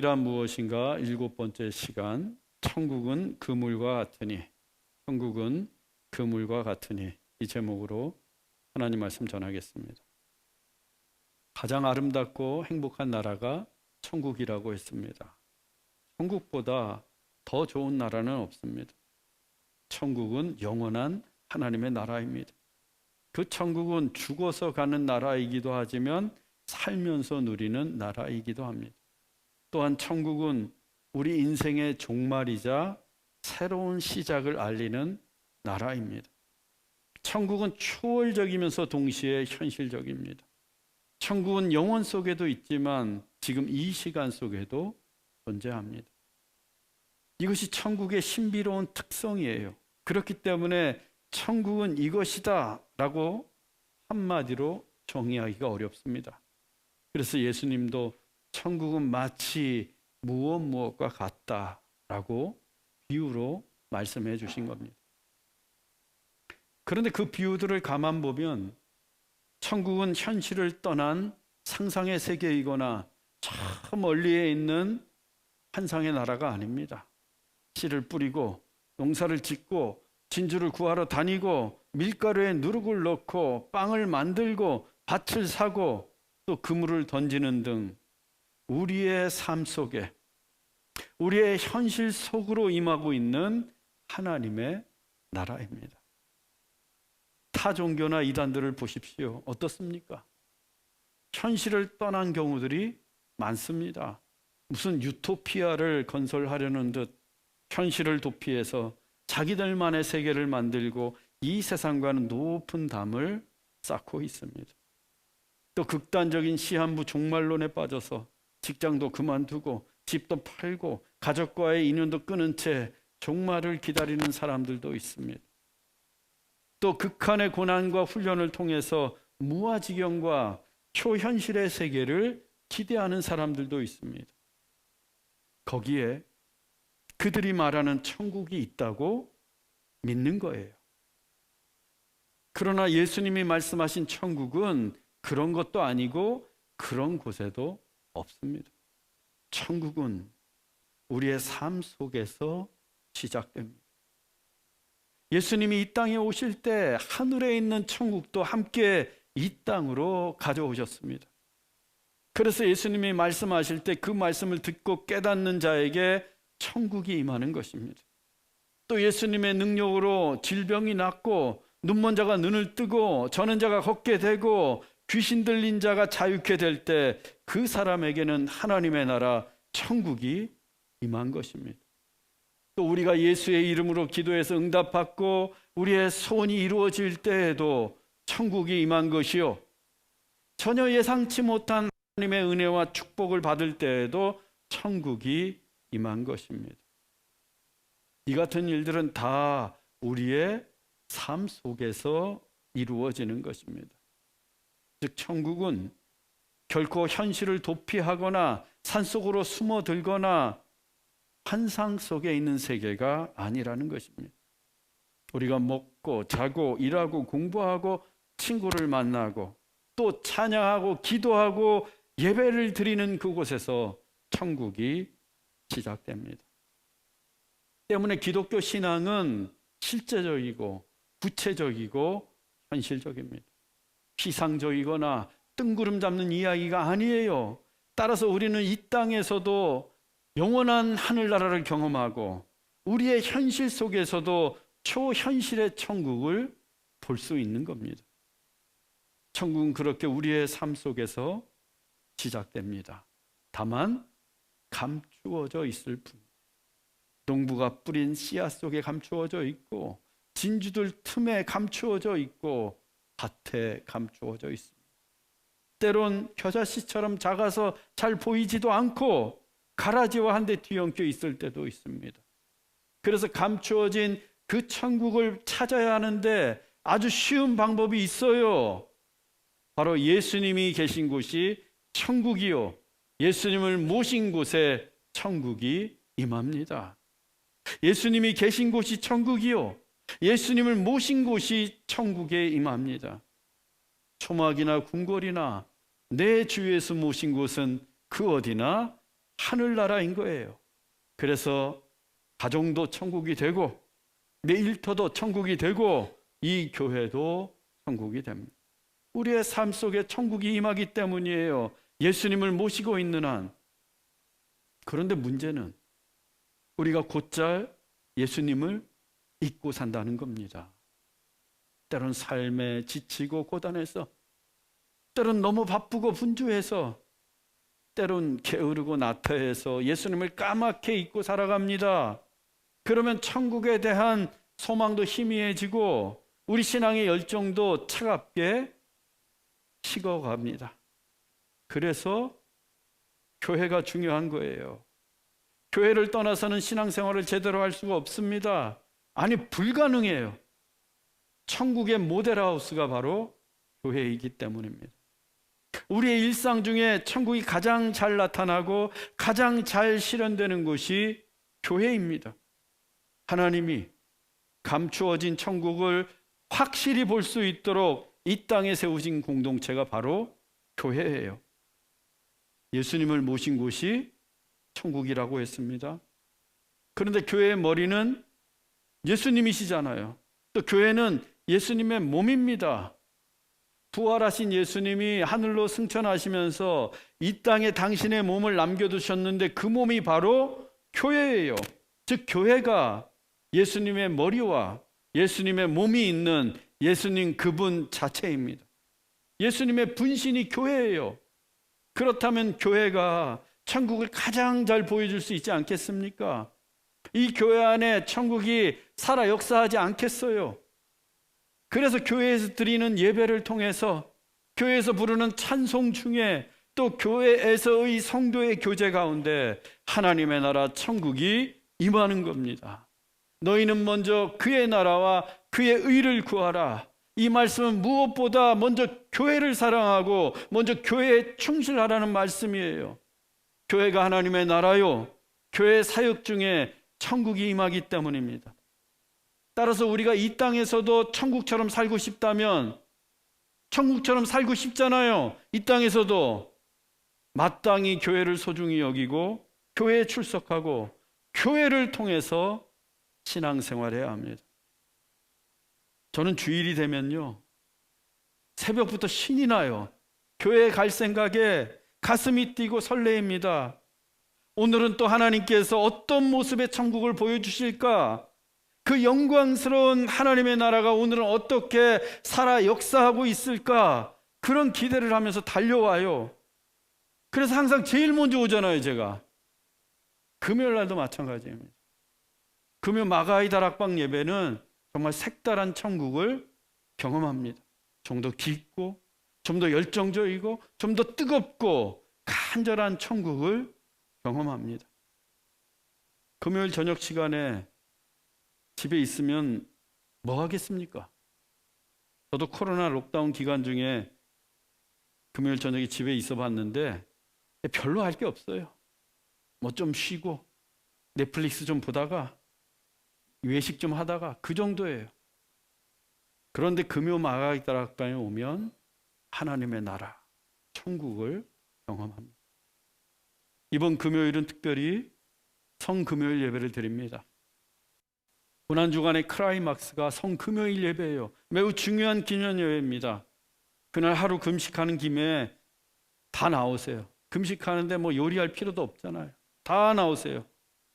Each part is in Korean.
천국이란 무엇인가? 7번째 시간, 천국은 그물과 같으니, 천국은 그물과 같으니, 이 제목으로 하나님 말씀 전하겠습니다. 가장 아름답고 행복한 나라가 천국이라고 했습니다. 천국보다 더 좋은 나라는 없습니다. 천국은 영원한 하나님의 나라입니다. 그 천국은 죽어서 가는 나라이기도 하지만 살면서 누리는 나라이기도 합니다. 또한 천국은 우리 인생의 종말이자 새로운 시작을 알리는 나라입니다. 천국은 초월적이면서 동시에 현실적입니다. 천국은 영혼 속에도 있지만 지금 이 시간 속에도 존재합니다. 이것이 천국의 신비로운 특성이에요. 그렇기 때문에 천국은 이것이다 라고 한마디로 정의하기가 어렵습니다. 그래서 예수님도 천국은 마치 무엇과 같다라고 비유로 말씀해 주신 겁니다. 그런데 그 비유들을 가만 보면 천국은 현실을 떠난 상상의 세계이거나 저 멀리에 있는 환상의 나라가 아닙니다. 씨를 뿌리고 농사를 짓고 진주를 구하러 다니고 밀가루에 누룩을 넣고 빵을 만들고 밭을 사고 또 그물을 던지는 등 우리의 삶 속에 우리의 현실 속으로 임하고 있는 하나님의 나라입니다. 타 종교나 이단들을 보십시오. 어떻습니까? 현실을 떠난 경우들이 많습니다. 무슨 유토피아를 건설하려는 듯 현실을 도피해서 자기들만의 세계를 만들고 이 세상과는 높은 담을 쌓고 있습니다. 또 극단적인 시한부 종말론에 빠져서 직장도 그만두고 집도 팔고 가족과의 인연도 끊은 채 종말을 기다리는 사람들도 있습니다. 또 극한의 고난과 훈련을 통해서 무아지경과 초현실의 세계를 기대하는 사람들도 있습니다. 거기에 그들이 말하는 천국이 있다고 믿는 거예요. 그러나 예수님이 말씀하신 천국은 그런 것도 아니고 그런 곳에도 없습니다. 천국은 우리의 삶 속에서 시작됩니다. 예수님이 이 땅에 오실 때 하늘에 있는 천국도 함께 이 땅으로 가져오셨습니다. 그래서 예수님이 말씀하실 때 그 말씀을 듣고 깨닫는 자에게 천국이 임하는 것입니다. 또 예수님의 능력으로 질병이 낫고 눈먼 자가 눈을 뜨고 저는 자가 걷게 되고 귀신 들린 자가 자유케 될 때 그 사람에게는 하나님의 나라 천국이 임한 것입니다. 또 우리가 예수의 이름으로 기도해서 응답받고 우리의 소원이 이루어질 때에도 천국이 임한 것이요, 전혀 예상치 못한 하나님의 은혜와 축복을 받을 때에도 천국이 임한 것입니다. 이 같은 일들은 다 우리의 삶 속에서 이루어지는 것입니다. 즉 천국은 결코 현실을 도피하거나 산속으로 숨어들거나 환상 속에 있는 세계가 아니라는 것입니다. 우리가 먹고 자고 일하고 공부하고 친구를 만나고 또 찬양하고 기도하고 예배를 드리는 그곳에서 천국이 시작됩니다. 때문에 기독교 신앙은 실제적이고 구체적이고 현실적입니다. 피상적이거나 뜬구름 잡는 이야기가 아니에요. 따라서 우리는 이 땅에서도 영원한 하늘나라를 경험하고 우리의 현실 속에서도 초현실의 천국을 볼 수 있는 겁니다. 천국은 그렇게 우리의 삶 속에서 시작됩니다. 다만 감추어져 있을 뿐. 농부가 뿌린 씨앗 속에 감추어져 있고 진주들 틈에 감추어져 있고 밭에 감추어져 있습니다. 때론 겨자씨처럼 작아서 잘 보이지도 않고 가라지와 한 대 뒤엉켜 있을 때도 있습니다. 그래서 감추어진 그 천국을 찾아야 하는데 아주 쉬운 방법이 있어요. 바로 예수님이 계신 곳이 천국이요, 예수님을 모신 곳에 천국이 임합니다. 예수님이 계신 곳이 천국이요, 예수님을 모신 곳이 천국에 임합니다. 초막이나 궁궐이나 내 주 예수 모신 곳은 그 어디나 하늘나라인 거예요. 그래서 가정도 천국이 되고 내 일터도 천국이 되고 이 교회도 천국이 됩니다. 우리의 삶 속에 천국이 임하기 때문이에요. 예수님을 모시고 있는 한. 그런데 문제는 우리가 곧잘 예수님을 잊고 산다는 겁니다. 때론 삶에 지치고 고단해서, 때론 너무 바쁘고 분주해서, 때론 게으르고 나태해서 예수님을 까맣게 잊고 살아갑니다. 그러면 천국에 대한 소망도 희미해지고 우리 신앙의 열정도 차갑게 식어갑니다. 그래서 교회가 중요한 거예요. 교회를 떠나서는 신앙생활을 제대로 할 수가 없습니다. 아니, 불가능해요. 천국의 모델하우스가 바로 교회이기 때문입니다. 우리의 일상 중에 천국이 가장 잘 나타나고 가장 잘 실현되는 곳이 교회입니다. 하나님이 감추어진 천국을 확실히 볼 수 있도록 이 땅에 세우신 공동체가 바로 교회예요. 예수님을 모신 곳이 천국이라고 했습니다. 그런데 교회의 머리는 예수님이시잖아요. 또 교회는 예수님의 몸입니다. 부활하신 예수님이 하늘로 승천하시면서 이 땅에 당신의 몸을 남겨두셨는데 그 몸이 바로 교회예요. 즉 교회가 예수님의 머리와 예수님의 몸이 있는 예수님 그분 자체입니다. 예수님의 분신이 교회예요. 그렇다면 교회가 천국을 가장 잘 보여줄 수 있지 않겠습니까? 이 교회 안에 천국이 살아 역사하지 않겠어요? 그래서 교회에서 드리는 예배를 통해서, 교회에서 부르는 찬송 중에, 또 교회에서의 성도의 교제 가운데 하나님의 나라 천국이 임하는 겁니다. 너희는 먼저 그의 나라와 그의 의를 구하라. 이 말씀은 무엇보다 먼저 교회를 사랑하고 먼저 교회에 충실하라는 말씀이에요. 교회가 하나님의 나라요, 교회 사역 중에 천국이 임하기 때문입니다. 따라서 우리가 이 땅에서도 천국처럼 살고 싶다면, 천국처럼 살고 싶잖아요. 이 땅에서도 마땅히 교회를 소중히 여기고 교회에 출석하고 교회를 통해서 신앙생활해야 합니다. 저는 주일이 되면요, 새벽부터 신이 나요. 교회에 갈 생각에 가슴이 뛰고 설레입니다. 오늘은 또 하나님께서 어떤 모습의 천국을 보여주실까? 그 영광스러운 하나님의 나라가 오늘은 어떻게 살아 역사하고 있을까? 그런 기대를 하면서 달려와요. 그래서 항상 제일 먼저 오잖아요, 제가. 금요일 날도 마찬가지입니다. 금요 마가이 다락방 예배는 정말 색다른 천국을 경험합니다. 좀 더 깊고, 좀 더 열정적이고, 좀 더 뜨겁고 간절한 천국을 경험합니다. 금요일 저녁 시간에 집에 있으면 뭐 하겠습니까? 저도 코로나 록다운 기간 중에 금요일 저녁에 집에 있어 봤는데 별로 할 게 없어요. 뭐 좀 쉬고 넷플릭스 좀 보다가 외식 좀 하다가 그 정도예요. 그런데 금요 마가이 다락방에 오면 하나님의 나라, 천국을 경험합니다. 이번 금요일은 특별히 성금요일 예배를 드립니다. 고난주간의 크라이막스가 성금요일 예배예요. 매우 중요한 기념 예배입니다. 그날 하루 금식하는 김에 다 나오세요. 금식하는데 뭐 요리할 필요도 없잖아요. 다 나오세요.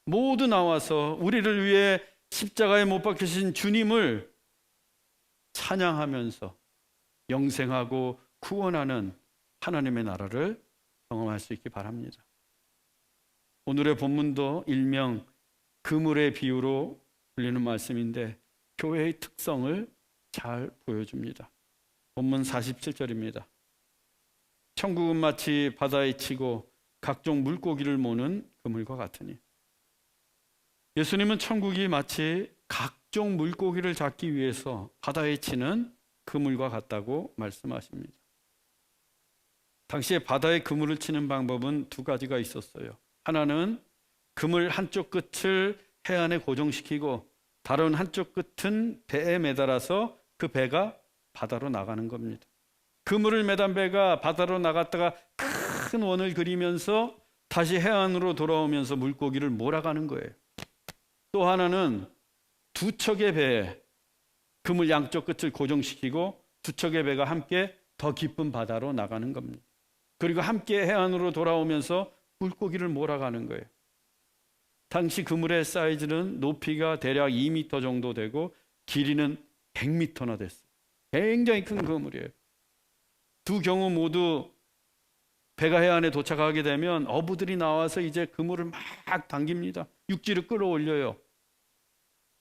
모두 나와서 우리를 위해 십자가에 못 박히신 주님을 찬양하면서 영생하고 구원하는 하나님의 나라를 경험할 수 있기 바랍니다. 오늘의 본문도 일명 그물의 비유로 불리는 말씀인데 교회의 특성을 잘 보여줍니다. 본문 47절입니다. 천국은 마치 바다에 치고 각종 물고기를 모는 그물과 같으니. 예수님은 천국이 마치 각종 물고기를 잡기 위해서 바다에 치는 그물과 같다고 말씀하십니다. 당시에 바다에 그물을 치는 방법은 두 가지가 있었어요. 하나는 그물 한쪽 끝을 해안에 고정시키고 다른 한쪽 끝은 배에 매달아서 그 배가 바다로 나가는 겁니다. 그물을 매단 배가 바다로 나갔다가 큰 원을 그리면서 다시 해안으로 돌아오면서 물고기를 몰아가는 거예요. 또 하나는 두 척의 배에 그물 양쪽 끝을 고정시키고 두 척의 배가 함께 더 깊은 바다로 나가는 겁니다. 그리고 함께 해안으로 돌아오면서 물고기를 몰아가는 거예요. 당시 그물의 사이즈는 높이가 대략 2m 정도 되고 길이는 100m나 됐어요. 굉장히 큰 그물이에요. 두 경우 모두 배가 해안에 도착하게 되면 어부들이 나와서 이제 그물을 막 당깁니다. 육지를 끌어올려요.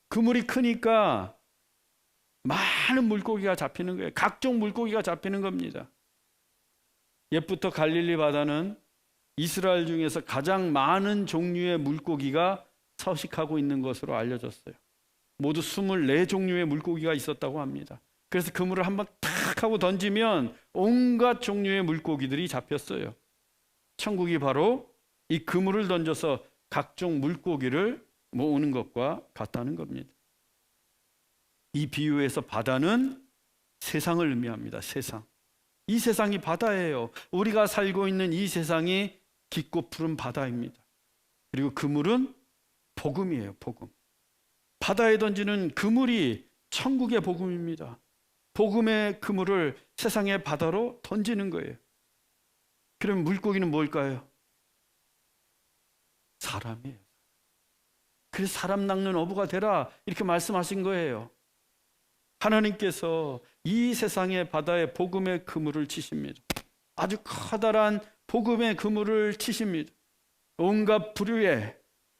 그물이 크니까 많은 물고기가 잡히는 거예요. 각종 물고기가 잡히는 겁니다. 옛부터 갈릴리 바다는 이스라엘 중에서 가장 많은 종류의 물고기가 서식하고 있는 것으로 알려졌어요. 모두 24종류의 물고기가 있었다고 합니다. 그래서 그물을 한번 탁 하고 던지면 온갖 종류의 물고기들이 잡혔어요. 천국이 바로 이 그물을 던져서 각종 물고기를 모으는 것과 같다는 겁니다. 이 비유에서 바다는 세상을 의미합니다. 세상. 이 세상이 바다예요. 우리가 살고 있는 이 세상이 깊고 푸른 바다입니다. 그리고 그물은 복음이에요. 복음. 바다에 던지는 그물이 천국의 복음입니다. 복음의 그물을 세상의 바다로 던지는 거예요. 그럼 물고기는 뭘까요? 사람이에요. 그래서 사람 낚는 어부가 되라 이렇게 말씀하신 거예요. 하나님께서 이 세상의 바다에 복음의 그물을 치십니다. 아주 커다란 복음의 그물을 치십니다. 온갖 부류의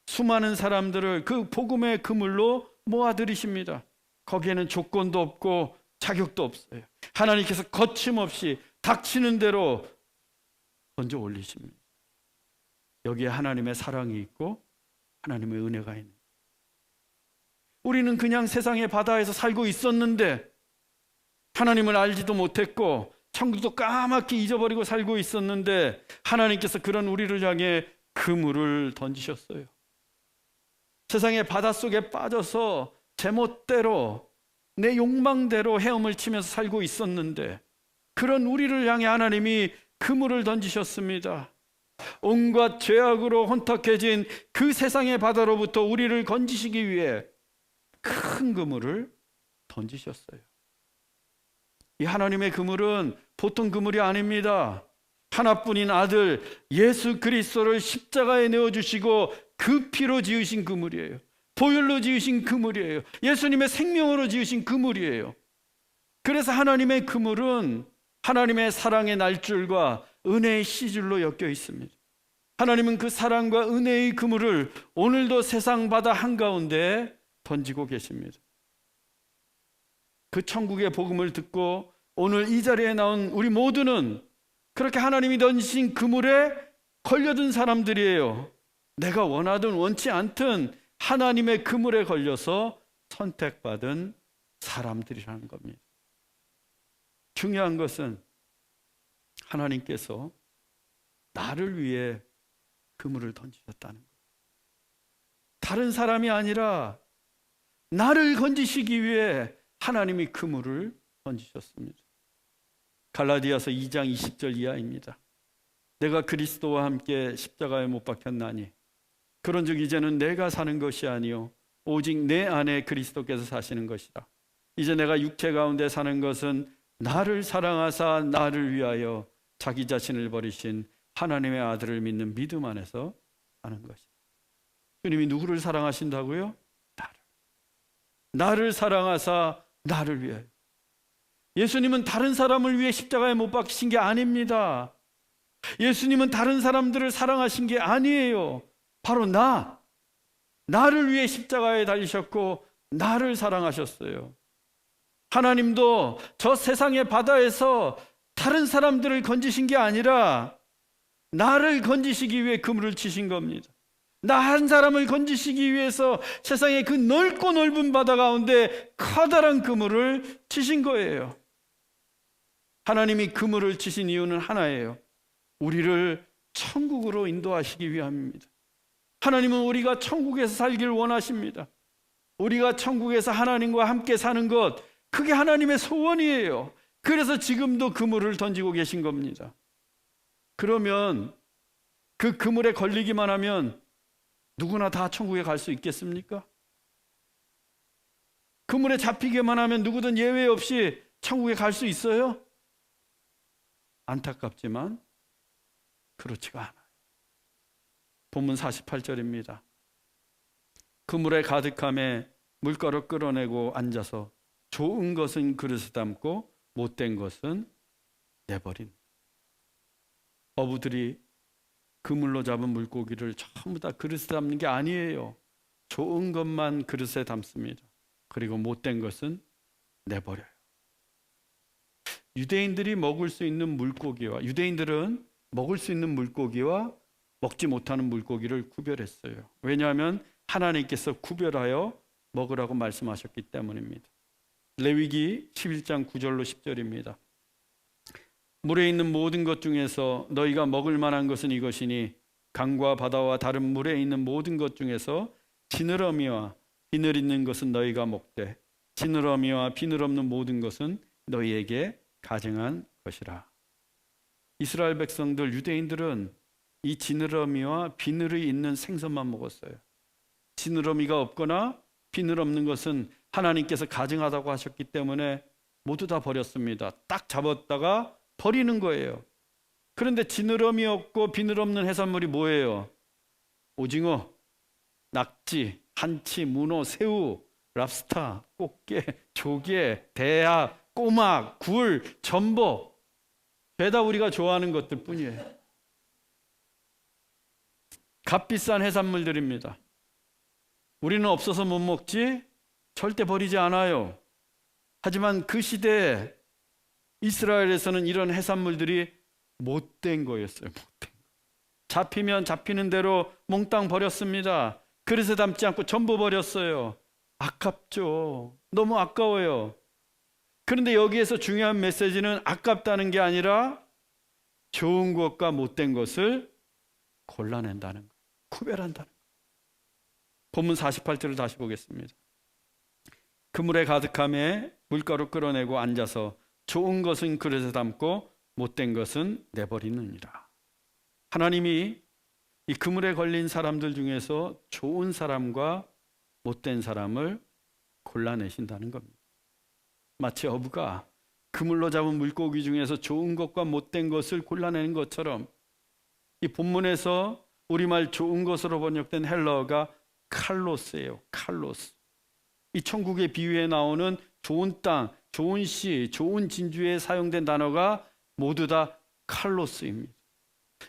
수많은 사람들을 그 복음의 그물로 모아들이십니다. 거기에는 조건도 없고 자격도 없어요. 하나님께서 거침없이 닥치는 대로 던져 올리십니다. 여기에 하나님의 사랑이 있고 하나님의 은혜가 있는. 우리는 그냥 세상의 바다에서 살고 있었는데 하나님을 알지도 못했고 천국도 까맣게 잊어버리고 살고 있었는데 하나님께서 그런 우리를 향해 그물을 던지셨어요. 세상의 바닷속에 빠져서 제멋대로 내 욕망대로 헤엄을 치면서 살고 있었는데 그런 우리를 향해 하나님이 그물을 던지셨습니다. 온갖 죄악으로 혼탁해진 그 세상의 바다로부터 우리를 건지시기 위해 큰 그물을 던지셨어요. 이 하나님의 그물은 보통 그물이 아닙니다. 하나뿐인 아들 예수 그리스도를 십자가에 내어주시고 그 피로 지으신 그물이에요. 보혈로 지으신 그물이에요. 예수님의 생명으로 지으신 그물이에요. 그래서 하나님의 그물은 하나님의 사랑의 날줄과 은혜의 시줄로 엮여 있습니다. 하나님은 그 사랑과 은혜의 그물을 오늘도 세상 바다 한가운데 던지고 계십니다. 그 천국의 복음을 듣고 오늘 이 자리에 나온 우리 모두는 그렇게 하나님이 던지신 그물에 걸려든 사람들이에요. 내가 원하든 원치 않든 하나님의 그물에 걸려서 선택받은 사람들이라는 겁니다. 중요한 것은 하나님께서 나를 위해 그물을 던지셨다는 거예요. 다른 사람이 아니라 나를 건지시기 위해 하나님이 그물을 던지셨습니다. 갈라디아서 2장 20절 이하입니다. 내가 그리스도와 함께 십자가에 못 박혔나니 그런즉 이제는 내가 사는 것이 아니요 오직 내 안에 그리스도께서 사시는 것이라. 이제 내가 육체 가운데 사는 것은 나를 사랑하사 나를 위하여 자기 자신을 버리신 하나님의 아들을 믿는 믿음 안에서 사는 것이다. 주님이 누구를 사랑하신다고요? 나를 사랑하사 나를 위하여. 예수님은 다른 사람을 위해 십자가에 못 박히신 게 아닙니다. 예수님은 다른 사람들을 사랑하신 게 아니에요. 바로 나를 위해 십자가에 달리셨고 나를 사랑하셨어요. 하나님도 저 세상의 바다에서 다른 사람들을 건지신 게 아니라 나를 건지시기 위해 그물을 치신 겁니다. 나 한 사람을 건지시기 위해서 세상의 그 넓고 넓은 바다 가운데 커다란 그물을 치신 거예요. 하나님이 그물을 치신 이유는 하나예요. 우리를 천국으로 인도하시기 위함입니다. 하나님은 우리가 천국에서 살기를 원하십니다. 우리가 천국에서 하나님과 함께 사는 것, 그게 하나님의 소원이에요. 그래서 지금도 그물을 던지고 계신 겁니다. 그러면 그 그물에 걸리기만 하면 누구나 다 천국에 갈 수 있겠습니까? 그물에 잡히기만 하면 누구든 예외 없이 천국에 갈 수 있어요? 안타깝지만 그렇지가 않아요. 본문 48절입니다. 그물에 가득함에 물가로 끌어내고 앉아서 좋은 것은 그릇에 담고 못된 것은 내버린. 어부들이 그물로 잡은 물고기를 전부 다 그릇에 담는 게 아니에요. 좋은 것만 그릇에 담습니다. 그리고 못된 것은 내버려요. 유대인들은 먹을 수 있는 물고기와 먹지 못하는 물고기를 구별했어요. 왜냐하면 하나님께서 구별하여 먹으라고 말씀하셨기 때문입니다. 레위기 11장 9절로 10절입니다. 물에 있는 모든 것 중에서 너희가 먹을 만한 것은 이것이니 강과 바다와 다른 물에 있는 모든 것 중에서 지느러미와 비늘 있는 것은 너희가 먹되 지느러미와 비늘 없는 모든 것은 너희에게 가증한 것이라. 이스라엘 백성들, 유대인들은 이 지느러미와 비늘이 있는 생선만 먹었어요. 지느러미가 없거나 비늘 없는 것은 하나님께서 가증하다고 하셨기 때문에 모두 다 버렸습니다. 딱 잡았다가 버리는 거예요. 그런데 지느러미 없고 비늘 없는 해산물이 뭐예요? 오징어, 낙지, 한치, 문어, 새우, 랍스타, 꽃게, 조개, 대하, 꼬막, 굴, 전복. 죄다 우리가 좋아하는 것들 뿐이에요. 값비싼 해산물들입니다. 우리는 없어서 못 먹지 절대 버리지 않아요. 하지만 그 시대에 이스라엘에서는 이런 해산물들이 못된 거였어요. 못된 거. 잡히면 잡히는 대로 몽땅 버렸습니다. 그릇에 담지 않고 전부 버렸어요. 아깝죠. 너무 아까워요. 그런데 여기에서 중요한 메시지는 아깝다는 게 아니라 좋은 것과 못된 것을 골라낸다는 것, 구별한다는 것. 본문 48절을 다시 보겠습니다. 그물에 가득함에 물가로 끌어내고 앉아서 좋은 것은 그릇에 담고 못된 것은 내버리느니라. 하나님이 이 그물에 걸린 사람들 중에서 좋은 사람과 못된 사람을 골라내신다는 겁니다. 마치 어부가 그물로 잡은 물고기 중에서 좋은 것과 못된 것을 골라내는 것처럼 이 본문에서 우리말 좋은 것으로 번역된 헬라어가 칼로스예요. 칼로스. 이 천국의 비유에 나오는 좋은 땅, 좋은 씨, 좋은 진주에 사용된 단어가 모두 다 칼로스입니다.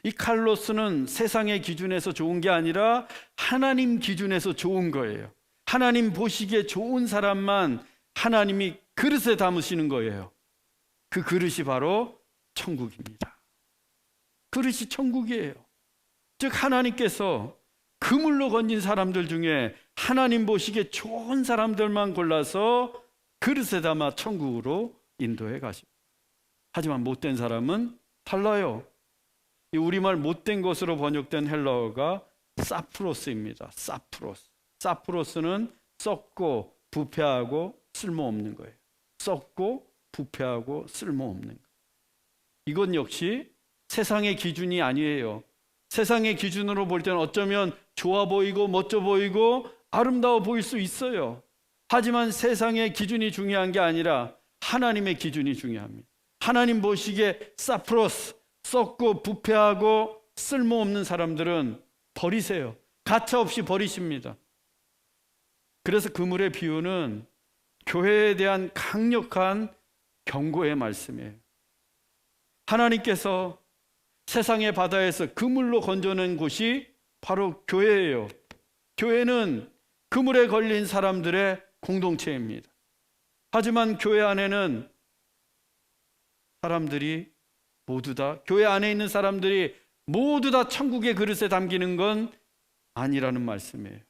이 칼로스는 세상의 기준에서 좋은 게 아니라 하나님 기준에서 좋은 거예요. 하나님 보시기에 좋은 사람만 하나님이 그릇에 담으시는 거예요. 그 그릇이 바로 천국입니다. 그릇이 천국이에요. 즉 하나님께서 그물로 건진 사람들 중에 하나님 보시기에 좋은 사람들만 골라서 그릇에 담아 천국으로 인도해 가십니다. 하지만 못된 사람은 달라요. 이 우리말 못된 것으로 번역된 헬라어가 사프로스입니다. 사프로스. 사프로스는 썩고 부패하고 쓸모없는 거예요. 썩고 부패하고 쓸모없는 거. 이건 역시 세상의 기준이 아니에요. 세상의 기준으로 볼 때는 어쩌면 좋아 보이고 멋져 보이고 아름다워 보일 수 있어요. 하지만 세상의 기준이 중요한 게 아니라 하나님의 기준이 중요합니다. 하나님 보시기에 사프로스, 썩고 부패하고 쓸모없는 사람들은 버리세요. 가차없이 버리십니다. 그래서 그물의 비유는 교회에 대한 강력한 경고의 말씀이에요. 하나님께서 세상의 바다에서 그물로 건져낸 곳이 바로 교회예요. 교회는 그물에 걸린 사람들의 공동체입니다. 하지만 교회 안에는 사람들이 모두 다, 교회 안에 있는 사람들이 모두 다 천국의 그릇에 담기는 건 아니라는 말씀이에요.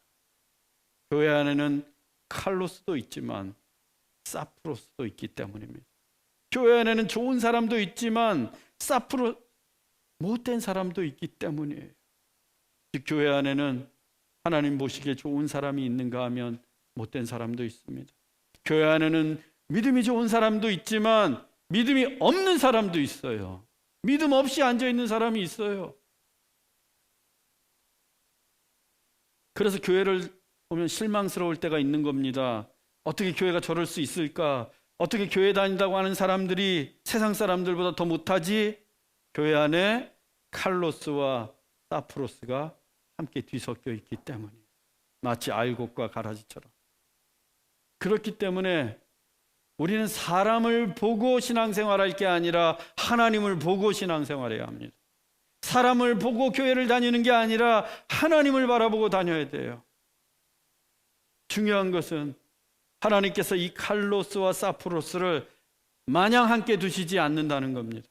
교회 안에는 칼로스도 있지만 사프로스도 있기 때문입니다. 교회 안에는 좋은 사람도 있지만 못된 사람도 있기 때문이에요. 즉 교회 안에는 하나님 보시기에 좋은 사람이 있는가 하면 못된 사람도 있습니다. 교회 안에는 믿음이 좋은 사람도 있지만 믿음이 없는 사람도 있어요. 믿음 없이 앉아있는 사람이 있어요. 그래서 교회를 보면 실망스러울 때가 있는 겁니다. 어떻게 교회가 저럴 수 있을까? 어떻게 교회 다닌다고 하는 사람들이 세상 사람들보다 더 못하지? 교회 안에 칼로스와 사프로스가 함께 뒤섞여 있기 때문이에요. 마치 알곡과 가라지처럼. 그렇기 때문에 우리는 사람을 보고 신앙생활할 게 아니라 하나님을 보고 신앙생활해야 합니다. 사람을 보고 교회를 다니는 게 아니라 하나님을 바라보고 다녀야 돼요. 중요한 것은 하나님께서 이 칼로스와 사프로스를 마냥 함께 두시지 않는다는 겁니다.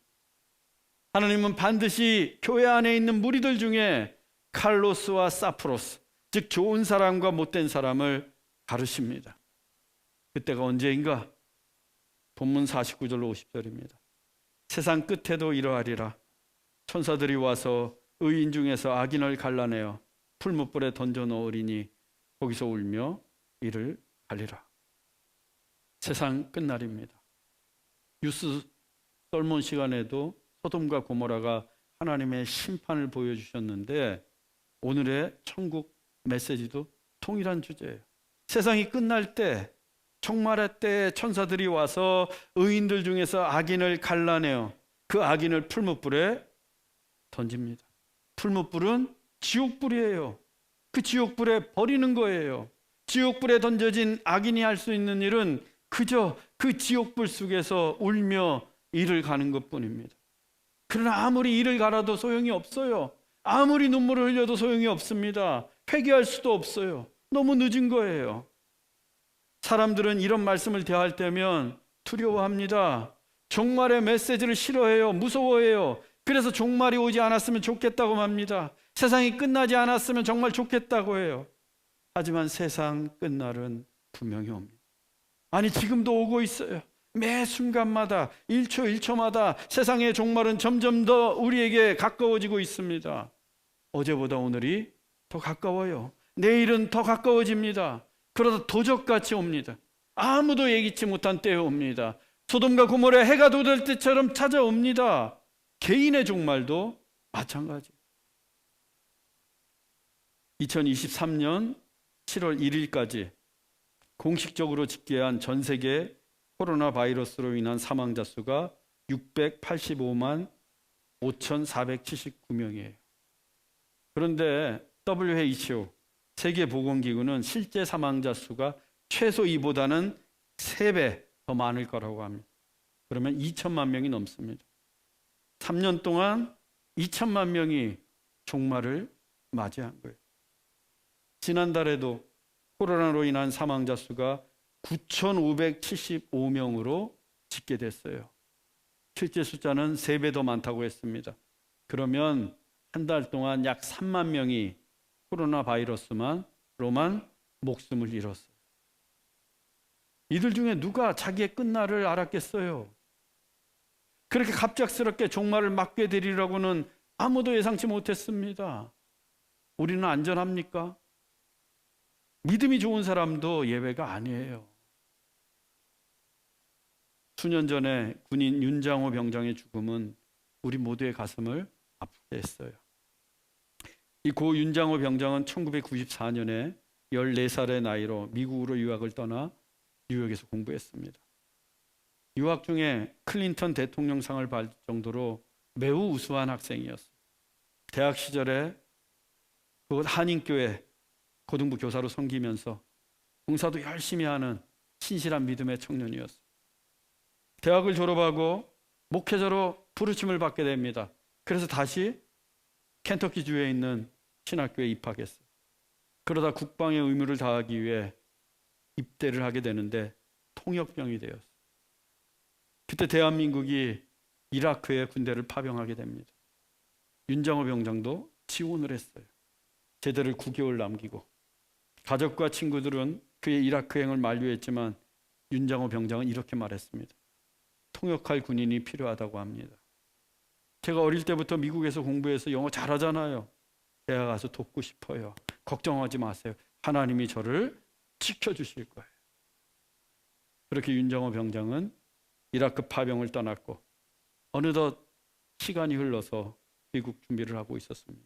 하나님은 반드시 교회 안에 있는 무리들 중에 칼로스와 사프로스, 즉 좋은 사람과 못된 사람을 가르십니다. 그때가 언제인가? 본문 49절로 50절입니다. 세상 끝에도 이러하리라. 천사들이 와서 의인 중에서 악인을 갈라내어 풀무불에 던져 넣으리니 거기서 울며 이를 갈리라. 세상 끝날입니다. 뉴스 설문 시간에도 소돔과 고모라가 하나님의 심판을 보여주셨는데 오늘의 천국 메시지도 동일한 주제예요. 세상이 끝날 때, 종말의 때 천사들이 와서 의인들 중에서 악인을 갈라내어 그 악인을 풀무불에 던집니다. 풀무불은 지옥불이에요. 그 지옥불에 버리는 거예요. 지옥불에 던져진 악인이 할 수 있는 일은 그저 그 지옥불 속에서 울며 이를 가는 것뿐입니다. 그러나 아무리 이를 갈아도 소용이 없어요. 아무리 눈물을 흘려도 소용이 없습니다. 회개할 수도 없어요. 너무 늦은 거예요. 사람들은 이런 말씀을 대할 때면 두려워합니다. 종말의 메시지를 싫어해요. 무서워해요. 그래서 종말이 오지 않았으면 좋겠다고 합니다. 세상이 끝나지 않았으면 정말 좋겠다고 해요. 하지만 세상 끝날은 분명히 옵니다. 아니 지금도 오고 있어요. 매 순간마다 1초 1초마다 세상의 종말은 점점 더 우리에게 가까워지고 있습니다. 어제보다 오늘이 더 가까워요. 내일은 더 가까워집니다. 그러다 도적같이 옵니다. 아무도 예기치 못한 때에 옵니다. 소돔과 고모라의 해가 돋을 때처럼 찾아옵니다. 개인의 종말도 마찬가지. 2023년 7월 1일까지 공식적으로 집계한 전 세계 코로나 바이러스로 인한 사망자 수가 685만 5,479명이에요. 그런데 WHO 세계보건기구는 실제 사망자 수가 최소 이보다는 3배 더 많을 거라고 합니다. 그러면 2천만 명이 넘습니다. 3년 동안 2천만 명이 종말을 맞이한 거예요. 지난달에도 코로나로 인한 사망자 수가 9,575명으로 집계됐어요. 실제 숫자는 3배 더 많다고 했습니다. 그러면 한 달 동안 약 3만 명이 코로나 바이러스로만 목숨을 잃었어요. 이들 중에 누가 자기의 끝날을 알았겠어요? 그렇게 갑작스럽게 종말을 맞게 되리라고는 아무도 예상치 못했습니다. 우리는 안전합니까? 믿음이 좋은 사람도 예외가 아니에요. 수년 전에 군인 윤장호 병장의 죽음은 우리 모두의 가슴을 아프게 했어요. 이 고 윤장호 병장은 1994년에 14살의 나이로 미국으로 유학을 떠나 뉴욕에서 공부했습니다. 유학 중에 클린턴 대통령상을 받을 정도로 매우 우수한 학생이었어요. 대학 시절에 그곳 한인교회 고등부 교사로 섬기면서 봉사도 열심히 하는 신실한 믿음의 청년이었어요. 대학을 졸업하고 목회자로 부르심을 받게 됩니다. 그래서 다시 켄터키주에 있는 신학교에 입학했어요. 그러다 국방의 의무를 다하기 위해 입대를 하게 되는데 통역병이 되었어요. 그때 대한민국이 이라크에 군대를 파병하게 됩니다. 윤장호 병장도 지원을 했어요. 제대를 9개월 남기고 가족과 친구들은 그의 이라크행을 만류했지만 윤장호 병장은 이렇게 말했습니다. 통역할 군인이 필요하다고 합니다. 제가 어릴 때부터 미국에서 공부해서 영어 잘하잖아요. 제가 가서 돕고 싶어요. 걱정하지 마세요. 하나님이 저를 지켜주실 거예요. 그렇게 윤장호 병장은 이라크 파병을 떠났고 어느덧 시간이 흘러서 귀국 준비를 하고 있었습니다.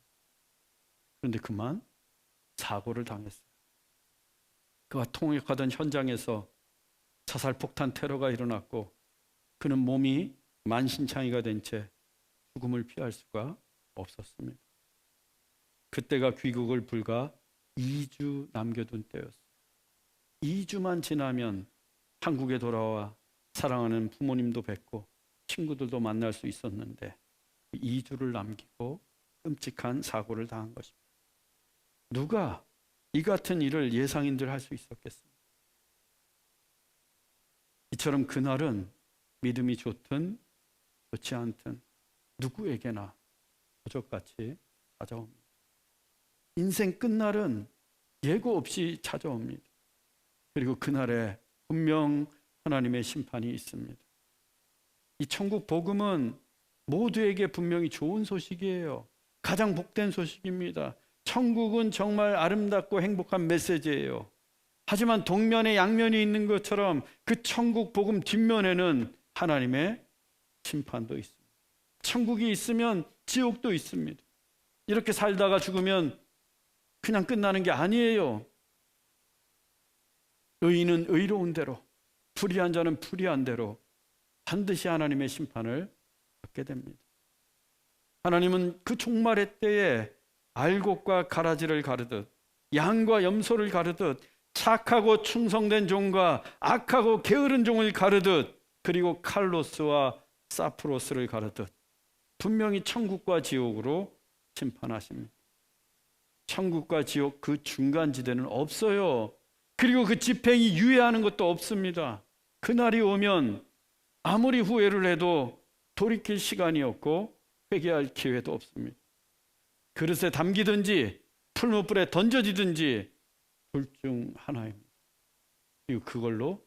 그런데 그만 사고를 당했어요. 그가 통역하던 현장에서 자살폭탄 테러가 일어났고 그는 몸이 만신창이가 된 채 죽음을 피할 수가 없었습니다. 그때가 귀국을 불과 2주 남겨둔 때였어요. 2주만 지나면 한국에 돌아와 사랑하는 부모님도 뵙고 친구들도 만날 수 있었는데 2주를 남기고 끔찍한 사고를 당한 것입니다. 누가 이 같은 일을 예상인들 할 수 있었겠습니까? 이처럼 그날은 믿음이 좋든 좋지 않든 누구에게나 도적같이 찾아옵니다. 인생 끝날은 예고 없이 찾아옵니다. 그리고 그날에 분명 하나님의 심판이 있습니다. 이 천국 복음은 모두에게 분명히 좋은 소식이에요. 가장 복된 소식입니다. 천국은 정말 아름답고 행복한 메시지예요. 하지만 동면에 양면이 있는 것처럼 그 천국 복음 뒷면에는 하나님의 심판도 있습니다. 천국이 있으면 지옥도 있습니다. 이렇게 살다가 죽으면 그냥 끝나는 게 아니에요. 의인은 의로운 대로, 불의한 자는 불의한 대로 반드시 하나님의 심판을 받게 됩니다. 하나님은 그 종말의 때에 알곡과 가라지를 가르듯 양과 염소를 가르듯 착하고 충성된 종과 악하고 게으른 종을 가르듯 그리고 칼로스와 사프로스를 가르듯 분명히 천국과 지옥으로 심판하십니다. 천국과 지옥 그 중간지대는 없어요. 그리고 그 집행이 유예하는 것도 없습니다. 그날이 오면 아무리 후회를 해도 돌이킬 시간이 없고 회개할 기회도 없습니다. 그릇에 담기든지 풀무불에 던져지든지 둘 중 하나입니다. 그리고 그걸로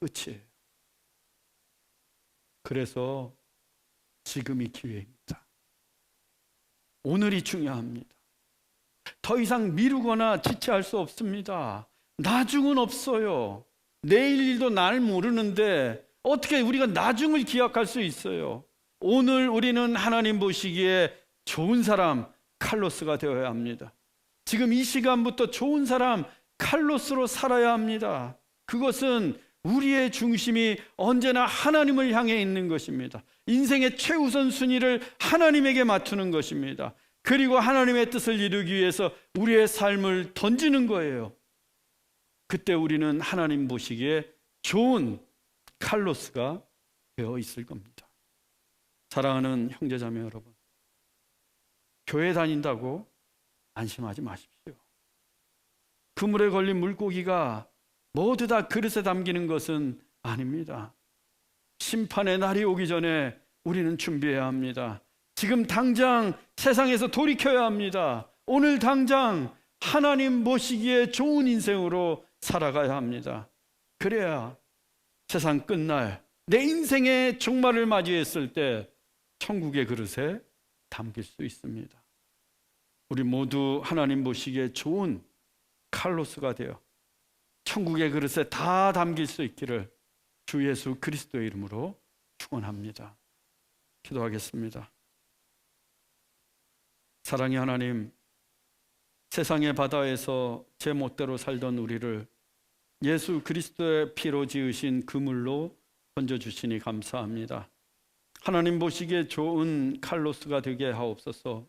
끝이에요. 그래서 지금이 기회입니다. 오늘이 중요합니다. 더 이상 미루거나 지체할 수 없습니다. 나중은 없어요. 내일 일도 날 모르는데 어떻게 우리가 나중을 기약할 수 있어요? 오늘 우리는 하나님 보시기에 좋은 사람 칼로스가 되어야 합니다. 지금 이 시간부터 좋은 사람 칼로스로 살아야 합니다. 그것은 우리의 중심이 언제나 하나님을 향해 있는 것입니다. 인생의 최우선 순위를 하나님에게 맞추는 것입니다. 그리고 하나님의 뜻을 이루기 위해서 우리의 삶을 던지는 거예요. 그때 우리는 하나님 보시기에 좋은 칼로스가 되어 있을 겁니다. 사랑하는 형제자매 여러분, 교회 다닌다고 안심하지 마십시오. 그물에 걸린 물고기가 모두 다 그릇에 담기는 것은 아닙니다. 심판의 날이 오기 전에 우리는 준비해야 합니다. 지금 당장 세상에서 돌이켜야 합니다. 오늘 당장 하나님 보시기에 좋은 인생으로 살아가야 합니다. 그래야 세상 끝날 내 인생의 종말을 맞이했을 때 천국의 그릇에 담길 수 있습니다. 우리 모두 하나님 보시기에 좋은 칼로스가 되어 천국의 그릇에 다 담길 수 있기를 주 예수 그리스도의 이름으로 축원합니다. 기도하겠습니다. 사랑의 하나님, 세상의 바다에서 제 멋대로 살던 우리를 예수 그리스도의 피로 지으신 그물로 던져주시니 감사합니다. 하나님 보시기에 좋은 칼로스가 되게 하옵소서.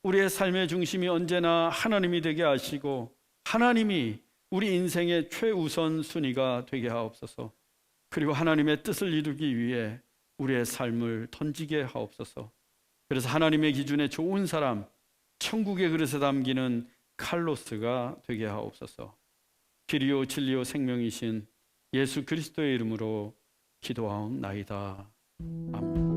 우리의 삶의 중심이 언제나 하나님이 되게 하시고 하나님이 우리 인생의 최우선 순위가 되게 하옵소서. 그리고 하나님의 뜻을 이루기 위해 우리의 삶을 던지게 하옵소서. 그래서 하나님의 기준에 좋은 사람, 천국의 그릇에 담기는 칼로스가 되게 하옵소서. 길이요 진리요 생명이신 예수 그리스도의 이름으로 기도하옵나이다. 아멘.